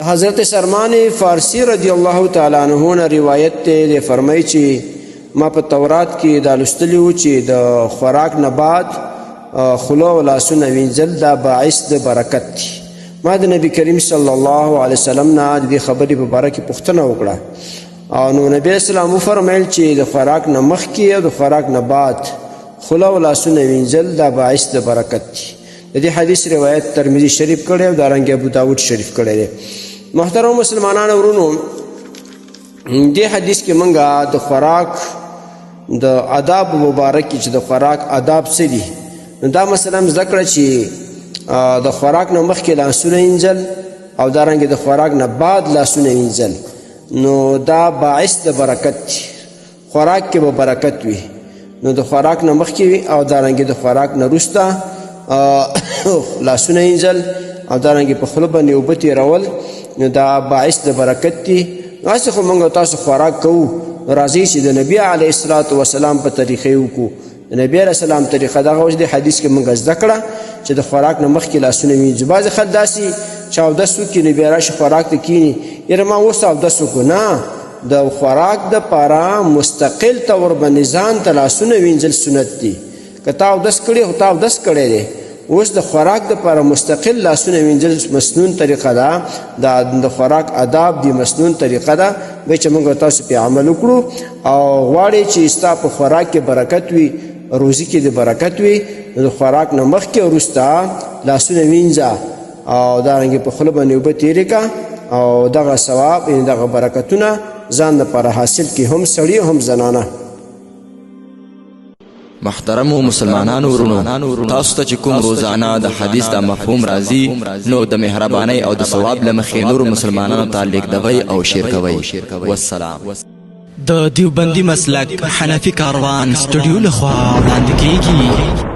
حضرت سلمان فارسی رضی الله تعالی عنہ نه روایت ته فرمایي چې ما په تورات کې دا لوستلی و چې د خوراک نه بعد خوله او لاسونه وینځل دا باعث د برکت دی. ما د نبی کریم صلی الله علیه وسلم نه د خبرې په باره کې پوښتنه وکړه او نو نبی اسلام فرمایل چې د خوراک نه مخکې او د خوراک نه بعد خوله او لاسونه وینځل دا باعث د برکت دی. د دې حدیث روایت ترمذی شریف کړی او دارنګه ابو داود شریف کړی دی. محترم مسلمانانو ورونو، دې حدیث کې منګه د خوراک د آداب مبارک چې د خوراک آداب څه دي نو دا مثلا ذکر چې د خوراک نه مخکې لاسونه وینځل او دارنګه د خوراک نه بعد لاسونه وینځل نو دا باعث د برکت دی. خوراک کې به برکت وي نو د خوراک نه مخکې او دارنګه د خوراک نه وروسته لاسونه وینځل او دارنګه په خوله باندې اوبه تېرول نو دا باعث د برکت دی. هسې خو موږ تاسو خوراک کوو راځئ چې د نبي علیه الصلاة وسلام په طریقې وکړو. د نبي علیه السلام طریقه دغه اوس د حدیث کې موږ زده کړه چې د خوراک نه مخکې لاسونه وینځو. بعضې خلک داسې چې اودس وکړي نو بیا راشي خوراک ته کښېني یاره ما اوس اودس وکړو. نه، د خوراک دپاره مستقل طور باندې ځان ته لاسونه وینځل سنت دي. که تا اودس کړی خو تا اودس کړی دی، اوس د خوراک دپاره مستقل لاسونه وینځل مسنون طریقه ده. د خوراک آداب دی مسنون طریقه ده به چې موږ تاسو پې عمل وکړو او غواړې چې ستا په خوراک کې برکت وي، روزي کې د برکت وي، نو د خوراک نه مخکې وروسته لاسونه وینځه او دارنګې په خوله باندې اوبه تېرې کړه او دغه ثواب یعنې دغه برکتونه ځان لپاره حاصل کړي، هم سړي هم زنانه. محترمو مسلمانانو ورونو، تاسو ته چې کوم روزانه د حدیث د مفهوم راځي نو د مهربانۍ او د ثواب له مخې نورو مسلمانانو ته لیږدوئ او شیر کوئ. والسلام. د دیوبندي مسلک حنفي کاروان سټوډیو لخوا وړاندې کیږي.